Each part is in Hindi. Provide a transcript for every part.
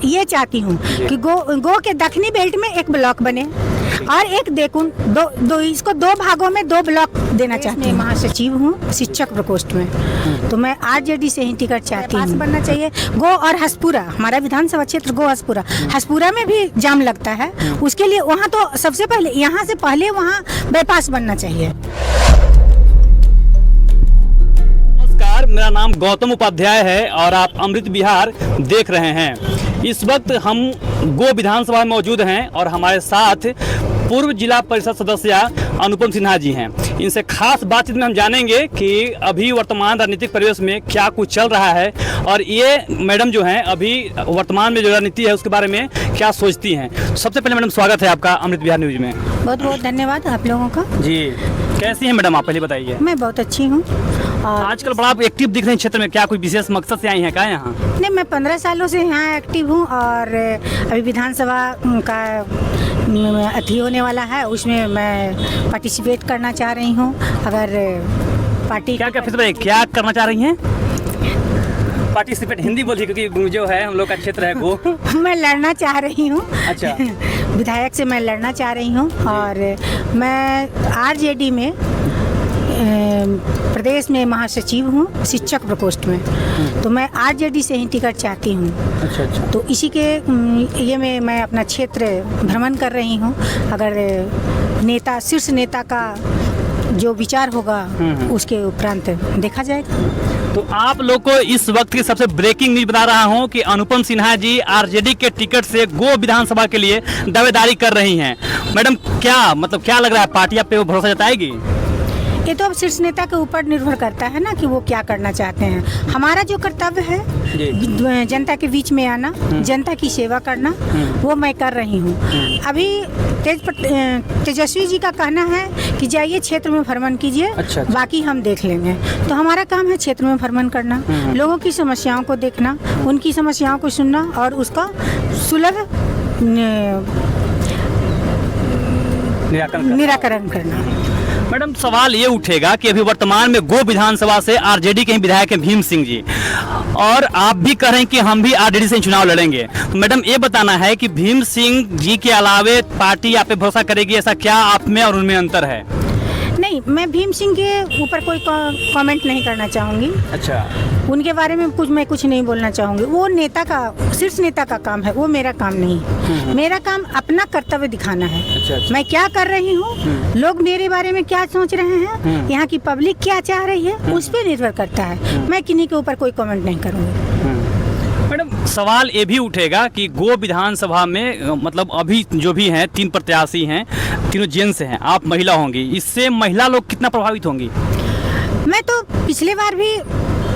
ये चाहती हूँ कि गो के दक्षिणी बेल्ट में एक ब्लॉक बने और एक देखूं दो इसको 2 भागों में 2 ब्लॉक देना चाहती हूँ। महासचिव हूँ शिक्षक प्रकोष्ठ में, तो मैं आरजेडी से ही टिकट चाहती हूँ। बनना चाहिए गो और हसपुरा, हमारा विधानसभा क्षेत्र गो हसपुरा में भी जाम लगता है, उसके लिए वहाँ तो सबसे पहले यहाँ से पहले वहाँ बाईपास बनना चाहिए। नमस्कार, मेरा नाम गौतम उपाध्याय है और आप अमृत बिहार देख रहे हैं। इस वक्त हम गो विधानसभा में मौजूद हैं और हमारे साथ पूर्व जिला परिषद सदस्य अनुपम सिन्हा जी हैं। इनसे खास बातचीत में हम जानेंगे कि अभी वर्तमान राजनीतिक परिवेश में क्या कुछ चल रहा है और ये मैडम जो हैं अभी वर्तमान में जो राजनीति है उसके बारे में क्या सोचती हैं। सबसे पहले मैडम स्वागत है आपका अमृत बिहार न्यूज में। बहुत बहुत धन्यवाद आप लोगों का। जी, कैसी हैं मैडम आप, पहले बताइए। मैं बहुत अच्छी हूँ। आजकल बड़ा आप एक्टिव दिख रहे हैं क्षेत्र में, क्या कोई विशेष मकसद से आई हैं क्या यहाँ? नहीं, मैं 15 सालों से यहाँ एक्टिव हूँ और अभी विधानसभा का अथी होने वाला है, उसमें मैं पार्टिसिपेट करना चाह रही हूँ। अगर पार्टी क्या क्या करना चाह रही हैं? पार्टिसिपेट हिंदी बोलिए क्योंकि जो है हम लोग का क्षेत्र है वो मैं लड़ना चाह रही हूँ। अच्छा। विधायक से मैं लड़ना चाह रही हूँ और मैं आरजेडी में प्रदेश में महासचिव हूँ शिक्षक प्रकोष्ठ में, तो मैं आरजेडी से ही टिकट चाहती हूँ। अच्छा। तो इसी के ये मैं अपना क्षेत्र भ्रमण कर रही हूँ। अगर नेता शीर्ष नेता का जो विचार होगा उसके उपरांत देखा जाएगा। तो आप लोग को इस वक्त की सबसे ब्रेकिंग न्यूज बता रहा हूं कि अनुपम सिन्हा जी आरजेडी के टिकट से गो विधानसभा के लिए दावेदारी कर रही हैं। मैडम क्या लग रहा है, पार्टी आप पे वो भरोसा जताएगी? ये तो अब शीर्ष नेता के ऊपर निर्भर करता है ना कि वो क्या करना चाहते हैं। हमारा जो कर्तव्य है जनता के बीच में आना, जनता की सेवा करना, वो मैं कर रही हूँ। अभी तेजस्वी जी का कहना है कि जाइए क्षेत्र में भ्रमण कीजिए। अच्छा। बाकी हम देख लेंगे। तो हमारा काम है क्षेत्र में भ्रमण करना, लोगों की समस्याओं को देखना, उनकी समस्याओं को सुनना और उसका सुलभ निराकरण करना। मैडम, सवाल ये उठेगा कि अभी वर्तमान में गो विधानसभा से आरजेडी के ही विधायक हैं भीम सिंह जी, और आप भी कह रहे हैं कि हम भी आरजेडी से चुनाव लड़ेंगे। तो मैडम ये बताना है कि भीम सिंह जी के अलावे पार्टी आप पे भरोसा करेगी, ऐसा क्या आप में और उनमें अंतर है? नहीं, मैं भीम सिंह के ऊपर कोई कमेंट नहीं करना चाहूँगी। अच्छा। उनके बारे में मैं कुछ नहीं बोलना चाहूँगी। वो नेता का, शीर्ष नेता का काम है, वो मेरा काम नहीं। मेरा काम अपना कर्तव्य दिखाना है। अच्छा। मैं क्या कर रही हूँ, लोग मेरे बारे में क्या सोच रहे हैं, यहाँ की पब्लिक क्या चाह रही है, उस पर निर्भर करता है। मैं किन्हीं के ऊपर कोई कमेंट नहीं करूँगी। मैडम, सवाल ये भी उठेगा कि गो विधानसभा में मतलब अभी जो भी हैं 3 प्रत्याशी हैं, तीनों जेंट्स हैं, आप महिला होंगी, इससे महिला लोग कितना प्रभावित होंगी? मैं तो पिछले बार भी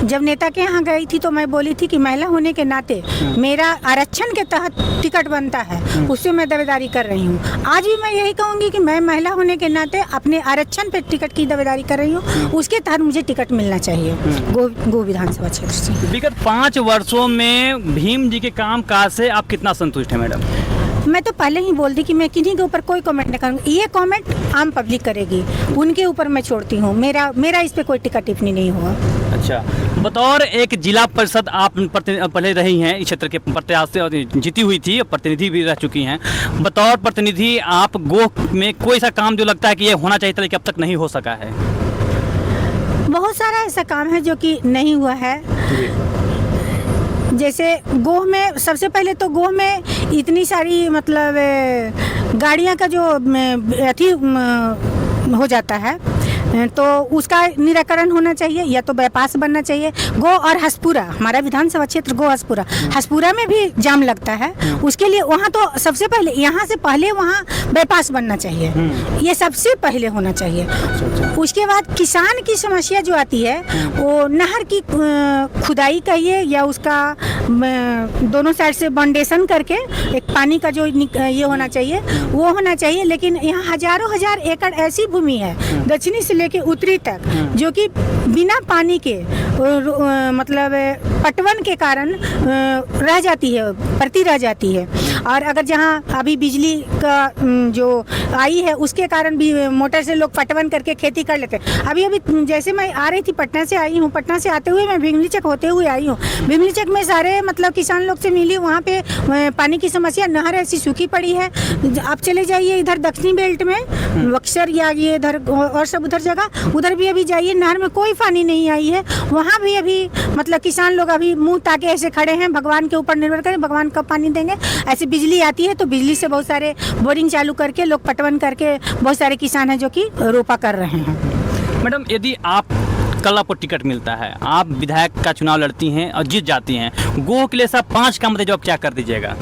जब नेता के यहाँ गई थी तो मैं बोली थी कि महिला होने के नाते मेरा आरक्षण के तहत टिकट बनता है, उससे मैं दावेदारी कर रही हूँ। आज भी मैं यही कहूँगी कि मैं महिला होने के नाते अपने आरक्षण पे टिकट की दावेदारी कर रही हूँ, उसके तहत मुझे टिकट मिलना चाहिए गो विधानसभा क्षेत्र से। विगत 5 वर्षों में भीम जी के काम काज से आप कितना संतुष्ट हैं मैडम? मैं तो पहले ही बोल दी कि मैं किन्हीं के ऊपर कोई कमेंट नहीं करूँगी। ये कमेंट आम पब्लिक करेगी, उनके ऊपर मैं छोड़ती हूँ। मेरा इस पे कोई टिकट टिप्पणी नहीं होगा। अच्छा, बतौर एक जिला परिषद आप पहले रही हैं, इस क्षेत्र के प्रत्याशी जीती हुई थी, प्रतिनिधि भी रह चुकी हैं। बतौर प्रतिनिधि आप गो में कोई सा काम जो लगता है कि ये होना चाहिए था लेकिन अब तक नहीं हो सका है? बहुत सारा ऐसा काम है जो कि नहीं हुआ है। जैसे गोह में, सबसे पहले तो गोह में इतनी सारी मतलब गाड़ियां का जो अथी हो जाता है, तो उसका निराकरण होना चाहिए, या तो बाईपास बनना चाहिए। गो और हसपुरा, हमारा विधानसभा क्षेत्र गो हसपुरा में भी जाम लगता है, उसके लिए वहाँ तो सबसे पहले यहाँ से पहले वहाँ बाईपास बनना चाहिए। ये सबसे पहले होना चाहिए। उसके बाद किसान की समस्या जो आती है, वो नहर की खुदाई कहिए या उसका दोनों साइड से बाउंडेशन करके एक पानी का जो ये होना चाहिए वो होना चाहिए। लेकिन यहाँ हजारों हजार एकड़ ऐसी भूमि है दक्षिणी से लेके उत्तरी तक जो कि बिना पानी के मतलब पटवन के कारण रह जाती है, परती रह जाती है। और अगर जहाँ अभी बिजली का जो आई है उसके कारण भी मोटर से लोग पटवन करके खेती कर लेते हैं। अभी अभी जैसे मैं आ रही थी, पटना से आई हूँ, पटना से आते हुए मैं भिमलीचक होते हुए आई हूँ। भिमलीचक में सारे मतलब किसान लोग से मिली, वहाँ पे पानी की समस्या, नहर ऐसी सूखी पड़ी है। आप चले जाइए इधर दक्षिणी बेल्ट में, बक्सर या ये इधर और सब उधर जगह, उधर भी अभी जाइए, नहर में कोई पानी नहीं आई है। वहाँ भी अभी मतलब किसान लोग अभी मुंह ताके ऐसे खड़े हैं, भगवान के ऊपर निर्भर करें, भगवान कब पानी देंगे। ऐसे बिजली आती है तो बिजली से बहुत सारे बोरिंग चालू करके लोग पटवन करके, बहुत सारे किसान हैं जो कि रोपा कर रहे हैं। मैडम, यदि कल आपको टिकट मिलता है, आप विधायक का चुनाव लड़ती हैं और जीत जाती हैं, गोह के लिए सब 5 काम बताइए जो आप क्या कर दीजिएगा?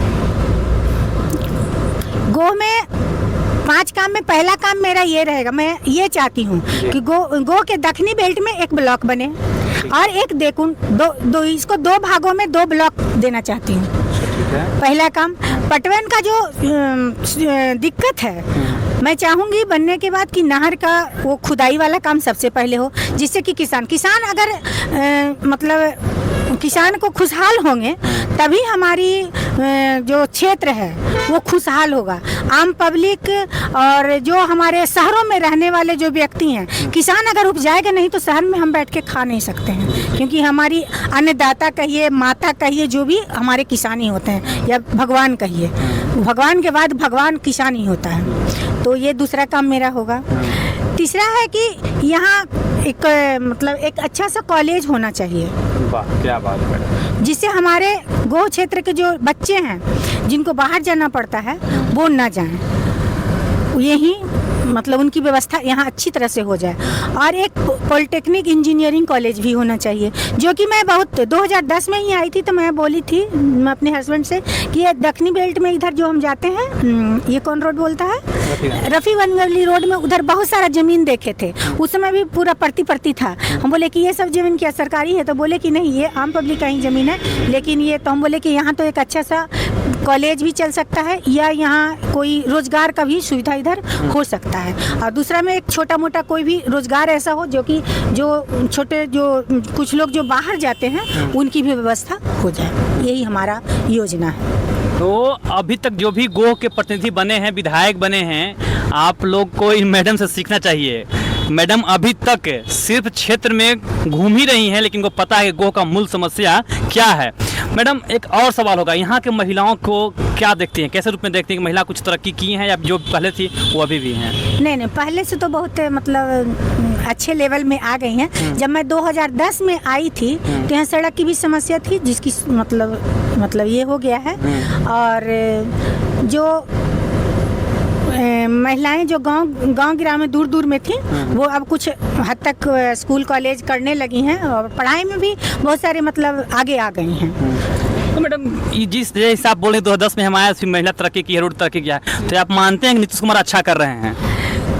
गोह में 5 काम में पहला काम मेरा ये रहेगा, मैं ये चाहती हूँ कि गोह के दक्षिणी बेल्ट में एक ब्लॉक बने और एक देखूं इसको 2 भागों में 2 ब्लॉक देना चाहती हूँ। पहला काम। पटवन का जो दिक्कत है, मैं चाहूँगी बनने के बाद कि नहर का वो खुदाई वाला काम सबसे पहले हो, जिससे कि किसान अगर मतलब किसान को खुशहाल होंगे तभी हमारी जो क्षेत्र है वो खुशहाल होगा। आम पब्लिक और जो हमारे शहरों में रहने वाले जो व्यक्ति हैं, किसान अगर उपजाएगा नहीं तो शहर में हम बैठ के खा नहीं सकते हैं, क्योंकि हमारी अन्नदाता कहिए, माता कहिए, जो भी हमारे किसान ही होते हैं, या भगवान कहिए, भगवान के बाद भगवान किसान ही होता है। तो ये दूसरा काम मेरा होगा। तीसरा है कि यहाँ एक अच्छा सा कॉलेज होना चाहिए। वाह, क्या बात है। जिससे हमारे गोह क्षेत्र के जो बच्चे हैं जिनको बाहर जाना पड़ता है वो ना जाएं, यही मतलब उनकी व्यवस्था यहाँ अच्छी तरह से हो जाए। और एक पॉलिटेक्निक इंजीनियरिंग कॉलेज भी होना चाहिए, जो कि मैं 2010 में ही आई थी, तो मैं बोली थी मैं अपने हस्बैंड से कि ये दक्षिणी बेल्ट में इधर जो हम जाते हैं, ये कौन रोड बोलता है, रफ़ी वनगली रोड में, उधर बहुत सारा ज़मीन देखे थे। उस समय भी पूरा परती था। हम बोले कि ये सब ज़मीन क्या सरकारी है? तो बोले कि नहीं, ये आम पब्लिक का ही ज़मीन है। लेकिन ये तो हम बोले कि यहाँ तो एक अच्छा सा कॉलेज भी चल सकता है, या यहाँ कोई रोजगार का भी सुविधा इधर हो सकता है। और दूसरा में एक छोटा मोटा कोई भी रोजगार ऐसा हो जो कि जो छोटे जो कुछ लोग जो बाहर जाते हैं उनकी भी व्यवस्था हो जाए, यही हमारा योजना है। तो अभी तक जो भी गोह के प्रतिनिधि बने हैं, विधायक बने हैं, आप लोग को इन मैडम से सीखना चाहिए। मैडम अभी तक सिर्फ क्षेत्र में घूम ही रही हैं, लेकिन को पता है कि गोह का मूल समस्या क्या है। मैडम, एक और सवाल होगा, यहाँ के महिलाओं को क्या देखती हैं, कैसे रूप में देखती हैं कि महिला कुछ तरक्की की हैं या जो पहले थी वो अभी भी हैं? नहीं, पहले से तो बहुत मतलब अच्छे लेवल में आ गई हैं। जब मैं 2010 में आई थी तो यहाँ सड़क की भी समस्या थी, जिसकी मतलब ये हो गया है। और जो महिलाएं जो गांव गिराव में दूर में थी, वो अब कुछ हद तक स्कूल कॉलेज करने लगी हैं और पढ़ाई में भी बहुत सारे मतलब आगे आ गई हैं। तो मैडम, जिस जैसे आप बोले 2010 में हम आए, फिर महिला तरक्की की, रोड तरक्की किया, तो आप मानते हैं कि नीतीश कुमार अच्छा कर रहे हैं?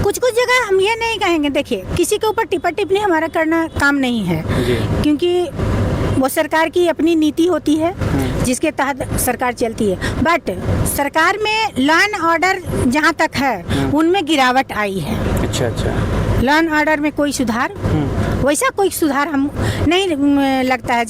कुछ जगह हम ये नहीं कहेंगे, देखिए किसी के ऊपर टिप्पणी हमारा करना काम नहीं है, क्योंकि वो सरकार की अपनी नीति होती है जिसके तहत सरकार चलती है। बट सरकार में लॉ एंड ऑर्डर जहाँ तक है उनमें गिरावट आई है। अच्छा। लॉ एंड ऑर्डर में कोई सुधार, वैसा कोई सुधार हम नहीं लगता है।